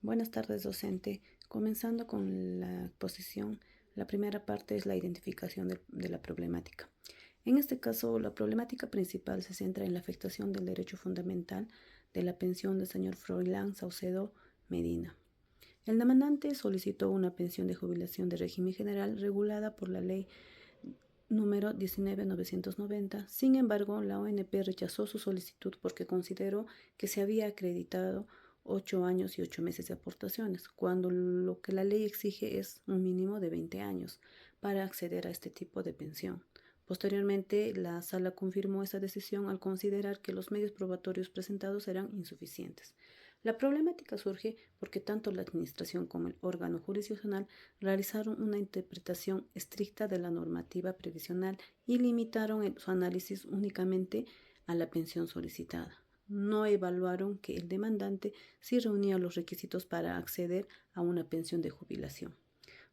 Buenas tardes, docente. Comenzando con la exposición, la primera parte es la identificación de la problemática. En este caso, la problemática principal se centra en la afectación del derecho fundamental de la pensión del señor Froilán Saucedo Medina. El demandante solicitó una pensión de jubilación de régimen general regulada por la ley número 19.990. Sin embargo, la ONP rechazó su solicitud porque consideró que se había acreditado 8 años y 8 meses de aportaciones, cuando lo que la ley exige es un mínimo de 20 años para acceder a este tipo de pensión. Posteriormente, la sala confirmó esa decisión al considerar que los medios probatorios presentados eran insuficientes. La problemática surge porque tanto la Administración como el órgano jurisdiccional realizaron una interpretación estricta de la normativa previsional y limitaron su análisis únicamente a la pensión solicitada. No evaluaron que el demandante sí reunía los requisitos para acceder a una pensión de jubilación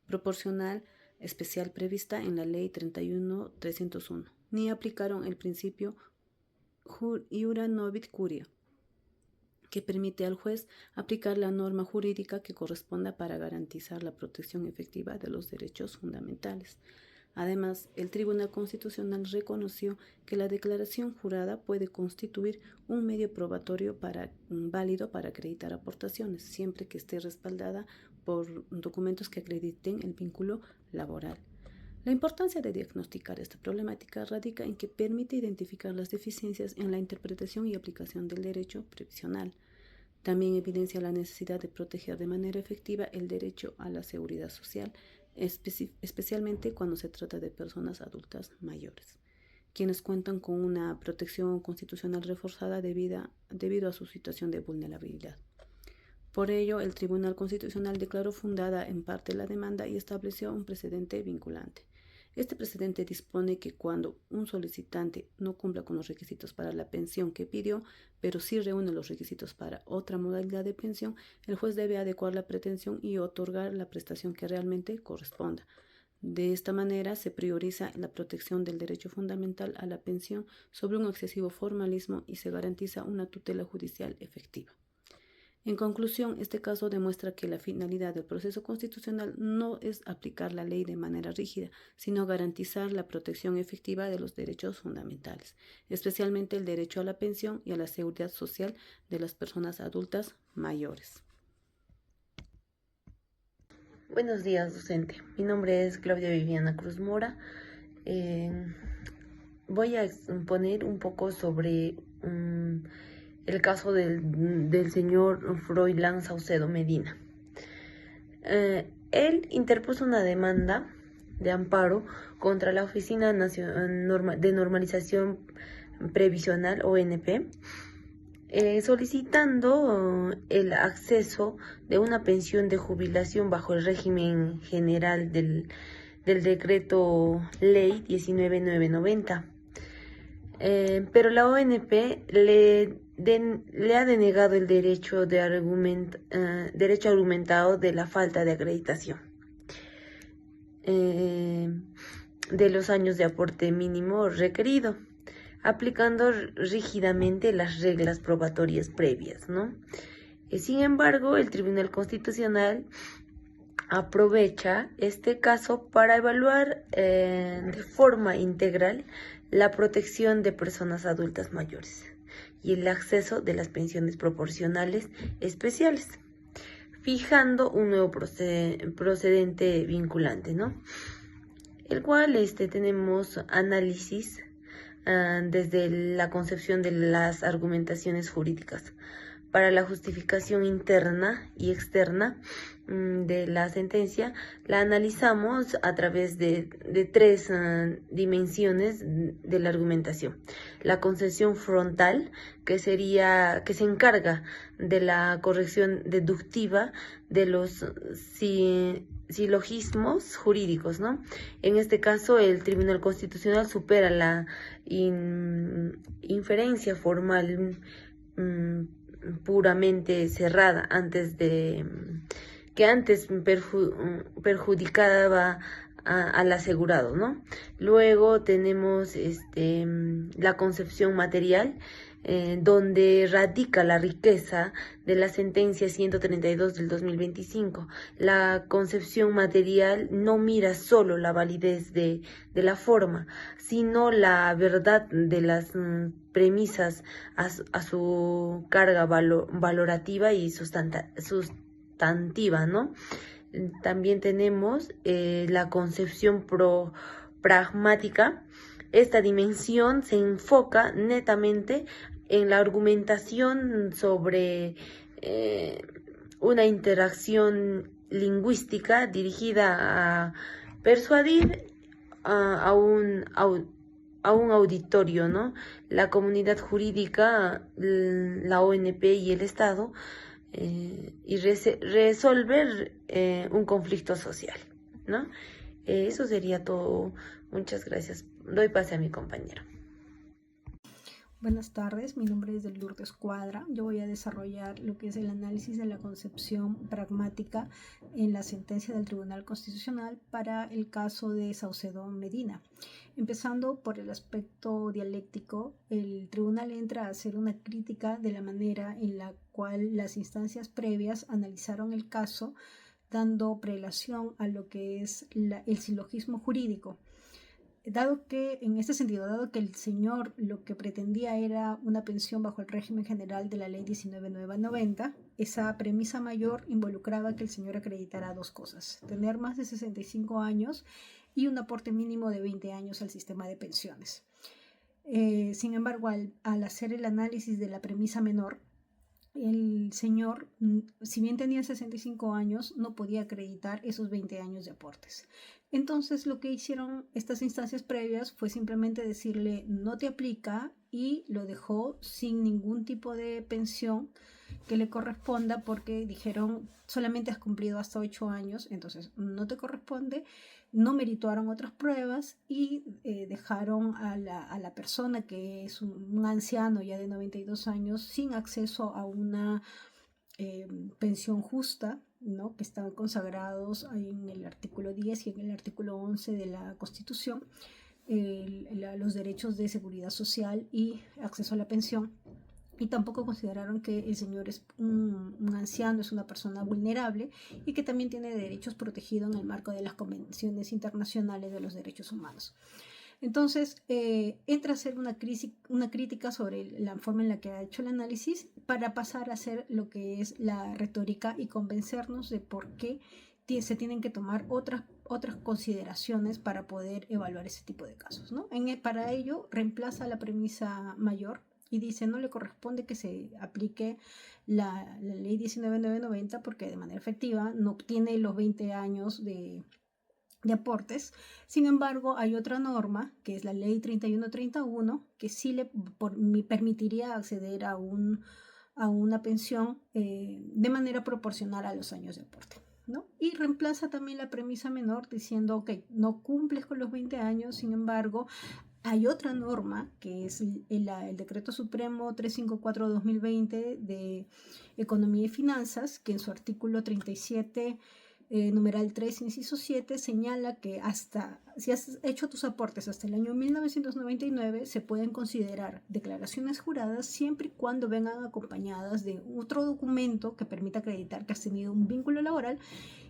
proporcional especial prevista en la Ley 31.301, ni aplicaron el principio iura novit curia, que permite al juez aplicar la norma jurídica que corresponda para garantizar la protección efectiva de los derechos fundamentales. Además, el Tribunal Constitucional reconoció que la declaración jurada puede constituir un medio probatorio válido para acreditar aportaciones, siempre que esté respaldada por documentos que acrediten el vínculo laboral. La importancia de diagnosticar esta problemática radica en que permite identificar las deficiencias en la interpretación y aplicación del derecho previsional. También evidencia la necesidad de proteger de manera efectiva el derecho a la seguridad social, especialmente cuando se trata de personas adultas mayores, quienes cuentan con una protección constitucional reforzada debido a su situación de vulnerabilidad. Por ello, el Tribunal Constitucional declaró fundada en parte la demanda y estableció un precedente vinculante. Este precedente dispone que cuando un solicitante no cumpla con los requisitos para la pensión que pidió, pero sí reúne los requisitos para otra modalidad de pensión, el juez debe adecuar la pretensión y otorgar la prestación que realmente corresponda. De esta manera se prioriza la protección del derecho fundamental a la pensión sobre un excesivo formalismo y se garantiza una tutela judicial efectiva. En conclusión, este caso demuestra que la finalidad del proceso constitucional no es aplicar la ley de manera rígida, sino garantizar la protección efectiva de los derechos fundamentales, especialmente el derecho a la pensión y a la seguridad social de las personas adultas mayores. Buenos días, docente. Mi nombre es Claudia Viviana Cruz Mora. Voy a exponer un poco sobre el caso del señor Froilán Saucedo Medina. Él interpuso una demanda de amparo contra la Oficina de Normalización Previsional, ONP, solicitando el acceso de una pensión de jubilación bajo el régimen general del decreto ley 19.990. Pero la ONP le ha denegado el derecho argumentado de la falta de acreditación de los años de aporte mínimo requerido, aplicando rígidamente las reglas probatorias previas, ¿no? Sin embargo, el Tribunal Constitucional aprovecha este caso para evaluar de forma integral la protección de personas adultas mayores y el acceso de las pensiones proporcionales especiales, fijando un nuevo procedente vinculante, ¿no? El cual tenemos análisis desde la concepción de las argumentaciones jurídicas para la justificación interna y externa de la sentencia. La analizamos a través de tres dimensiones de la argumentación. La concepción frontal, que se encarga de la corrección deductiva de los silogismos jurídicos, ¿no? En este caso, el Tribunal Constitucional supera la inferencia formal puramente cerrada que antes perjudicaba al asegurado, ¿no? Luego tenemos la concepción material, donde radica la riqueza de la sentencia 132 del 2025. La concepción material no mira solo la validez de la forma, sino la verdad de las premisas a su carga valorativa y sustantiva, ¿no? También tenemos la concepción pragmática. Esta dimensión se enfoca netamente en la argumentación sobre una interacción lingüística dirigida a persuadir a un auditorio, ¿no? La comunidad jurídica, la ONP y el Estado, y resolver un conflicto social, ¿no? Eso sería todo. Muchas gracias. Doy pase a mi compañero. Buenas tardes, mi nombre es Lourdes Cuadra. Yo voy a desarrollar lo que es el análisis de la concepción pragmática en la sentencia del Tribunal Constitucional para el caso de Saucedo Medina. Empezando por el aspecto dialéctico, el tribunal entra a hacer una crítica de la manera en la cual las instancias previas analizaron el caso, dando prelación a lo que es el silogismo jurídico. Dado que, en este sentido, dado que el señor lo que pretendía era una pensión bajo el régimen general de la ley 19.990, esa premisa mayor involucraba que el señor acreditara dos cosas: tener más de 65 años y un aporte mínimo de 20 años al sistema de pensiones. Sin embargo, al hacer el análisis de la premisa menor, el señor, si bien tenía 65 años, no podía acreditar esos 20 años de aportes. Entonces, lo que hicieron estas instancias previas fue simplemente decirle no te aplica, y lo dejó sin ningún tipo de pensión que le corresponda, porque dijeron solamente has cumplido hasta 8 años, entonces no te corresponde. No merituaron otras pruebas y dejaron a la persona, que es un anciano ya de 92 años, sin acceso a una pensión justa, ¿no? Que están consagrados en el artículo 10 y en el artículo 11 de la Constitución, los derechos de seguridad social y acceso a la pensión. Y tampoco consideraron que el señor es un anciano, es una persona vulnerable y que también tiene derechos protegidos en el marco de las convenciones internacionales de los derechos humanos. Entonces, entra a hacer una crítica sobre la forma en la que ha hecho el análisis, para pasar a hacer lo que es la retórica y convencernos de por qué se tienen que tomar otras consideraciones para poder evaluar ese tipo de casos, ¿no? Para ello, reemplaza la premisa mayor y dice no le corresponde que se aplique la ley 19.990 porque de manera efectiva no obtiene los 20 años de aportes. Sin embargo, hay otra norma, que es la ley 3131, que sí me permitiría acceder a una pensión de manera proporcional a los años de aporte, ¿no? Y reemplaza también la premisa menor diciendo, ok, no cumples con los 20 años, sin embargo, hay otra norma, que es el Decreto Supremo 354-2020 de Economía y Finanzas, que en su artículo 37, numeral 3, inciso 7, señala que si has hecho tus aportes hasta el año 1999, se pueden considerar declaraciones juradas siempre y cuando vengan acompañadas de otro documento que permita acreditar que has tenido un vínculo laboral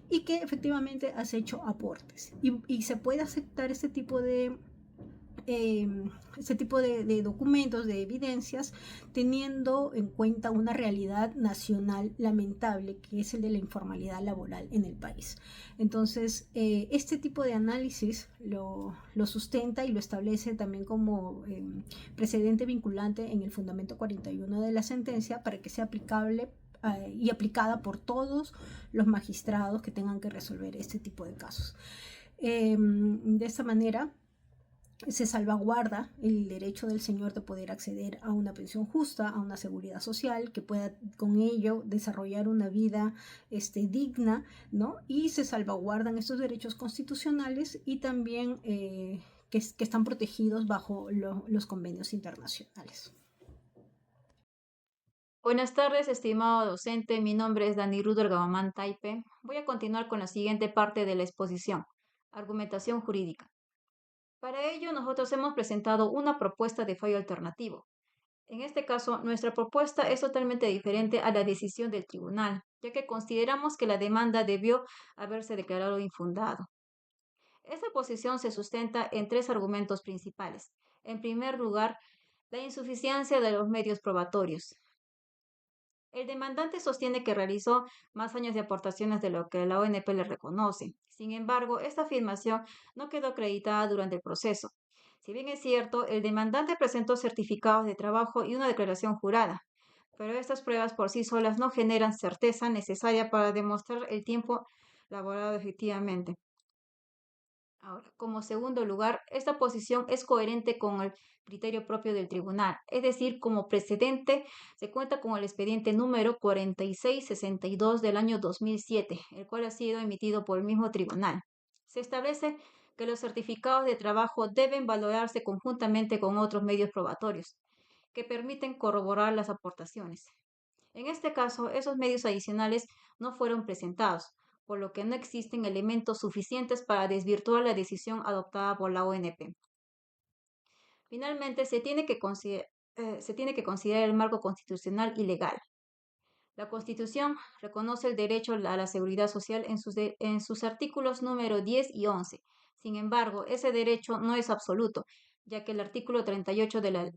y que efectivamente has hecho aportes. Y se puede aceptar este tipo de documentos, de evidencias, teniendo en cuenta una realidad nacional lamentable, que es el de la informalidad laboral en el país. Entonces, este tipo de análisis lo sustenta y lo establece también como precedente vinculante en el fundamento 41 de la sentencia, para que sea aplicable y aplicada por todos los magistrados que tengan que resolver este tipo de casos. De esta manera, se salvaguarda el derecho del señor de poder acceder a una pensión justa, a una seguridad social, que pueda con ello desarrollar una vida digna, ¿no? Y se salvaguardan estos derechos constitucionales y también que están protegidos bajo los convenios internacionales. Buenas tardes, estimado docente. Mi nombre es Dani Ruder Gabamán Taipe. Voy a continuar con la siguiente parte de la exposición. Argumentación jurídica. Para ello, nosotros hemos presentado una propuesta de fallo alternativo. En este caso, nuestra propuesta es totalmente diferente a la decisión del tribunal, ya que consideramos que la demanda debió haberse declarado infundado. Esta posición se sustenta en tres argumentos principales. En primer lugar, la insuficiencia de los medios probatorios. El demandante sostiene que realizó más años de aportaciones de lo que la ONP le reconoce. Sin embargo, esta afirmación no quedó acreditada durante el proceso. Si bien es cierto, el demandante presentó certificados de trabajo y una declaración jurada, pero estas pruebas por sí solas no generan certeza necesaria para demostrar el tiempo laborado efectivamente. Ahora, como segundo lugar, esta posición es coherente con el criterio propio del tribunal, es decir, como precedente se cuenta con el expediente número 4662 del año 2007, el cual ha sido emitido por el mismo tribunal. Se establece que los certificados de trabajo deben valorarse conjuntamente con otros medios probatorios que permiten corroborar las aportaciones. En este caso, esos medios adicionales no fueron presentados, por lo que no existen elementos suficientes para desvirtuar la decisión adoptada por la ONP. Finalmente, se tiene que considerar el marco constitucional y legal. La Constitución reconoce el derecho a la seguridad social en sus artículos número 10 y 11. Sin embargo, ese derecho no es absoluto, ya que el artículo 38 del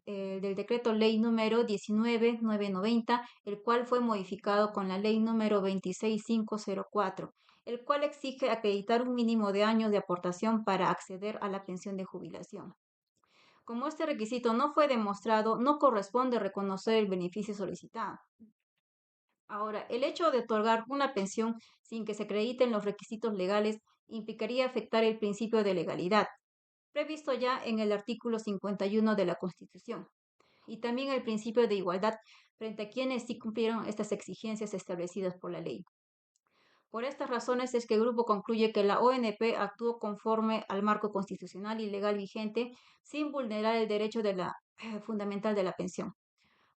decreto ley número 19.990, el cual fue modificado con la ley número 26504, el cual exige acreditar un mínimo de años de aportación para acceder a la pensión de jubilación. Como este requisito no fue demostrado, no corresponde reconocer el beneficio solicitado. Ahora, el hecho de otorgar una pensión sin que se acrediten los requisitos legales implicaría afectar el principio de legalidad, previsto ya en el artículo 51 de la Constitución, y también el principio de igualdad frente a quienes sí cumplieron estas exigencias establecidas por la ley. Por estas razones es que el grupo concluye que la ONP actuó conforme al marco constitucional y legal vigente sin vulnerar el derecho fundamental de la pensión.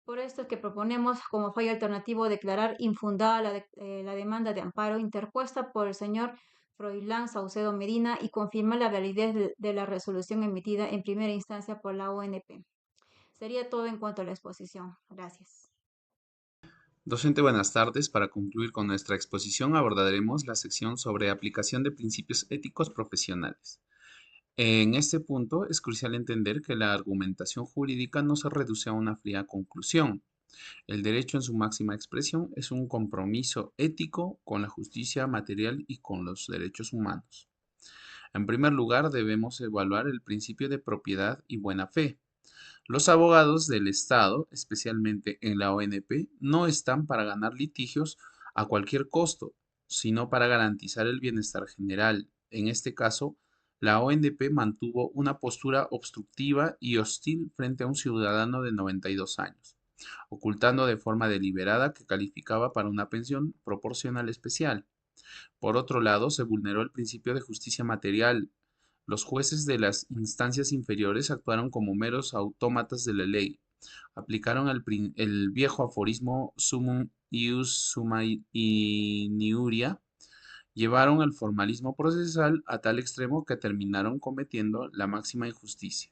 Por esto es que proponemos como fallo alternativo declarar infundada la demanda de amparo interpuesta por el señor Froilán Saucedo Medina y confirmar la validez de la resolución emitida en primera instancia por la ONP. Sería todo en cuanto a la exposición. Gracias. Docente, buenas tardes. Para concluir con nuestra exposición abordaremos la sección sobre aplicación de principios éticos profesionales. En este punto es crucial entender que la argumentación jurídica no se reduce a una fría conclusión. El derecho en su máxima expresión es un compromiso ético con la justicia material y con los derechos humanos. En primer lugar, debemos evaluar el principio de propiedad y buena fe. Los abogados del Estado, especialmente en la ONP, no están para ganar litigios a cualquier costo, sino para garantizar el bienestar general. En este caso, la ONP mantuvo una postura obstructiva y hostil frente a un ciudadano de 92 años, ocultando de forma deliberada que calificaba para una pensión proporcional especial. Por otro lado, se vulneró el principio de justicia material. Los jueces de las instancias inferiores actuaron como meros autómatas de la ley. Aplicaron el viejo aforismo sumum ius summa iniuria. Llevaron el formalismo procesal a tal extremo que terminaron cometiendo la máxima injusticia,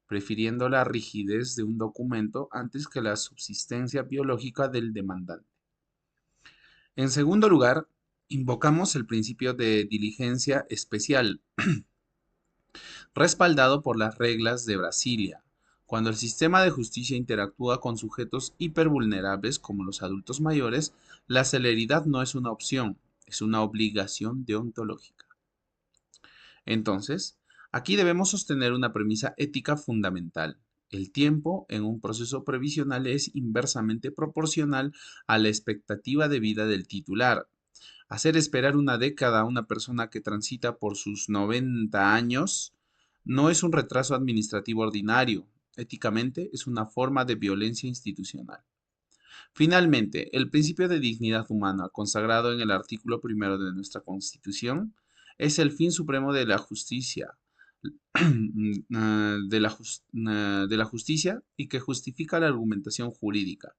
prefiriendo la rigidez de un documento antes que la subsistencia biológica del demandante. En segundo lugar, invocamos el principio de diligencia especial, respaldado por las reglas de Brasilia. Cuando el sistema de justicia interactúa con sujetos hipervulnerables como los adultos mayores, la celeridad no es una opción, es una obligación deontológica. Entonces, aquí debemos sostener una premisa ética fundamental. El tiempo en un proceso previsional es inversamente proporcional a la expectativa de vida del titular. Hacer esperar una década a una persona que transita por sus 90 años no es un retraso administrativo ordinario. Éticamente es una forma de violencia institucional. Finalmente, el principio de dignidad humana, consagrado en el artículo primero de nuestra Constitución, es el fin supremo de la justicia, de la justicia y que justifica la argumentación jurídica.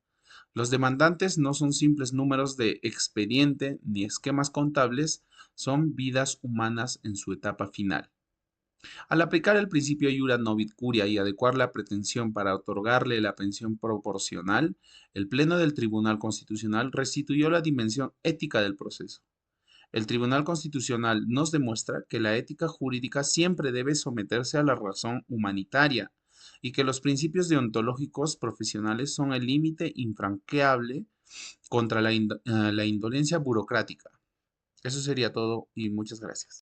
Los demandantes no son simples números de expediente ni esquemas contables, son vidas humanas en su etapa final. Al aplicar el principio iura novit curia y adecuar la pretensión para otorgarle la pensión proporcional, el Pleno del Tribunal Constitucional restituyó la dimensión ética del proceso. El Tribunal Constitucional nos demuestra que la ética jurídica siempre debe someterse a la razón humanitaria y que los principios deontológicos profesionales son el límite infranqueable contra la indolencia burocrática. Eso sería todo y muchas gracias.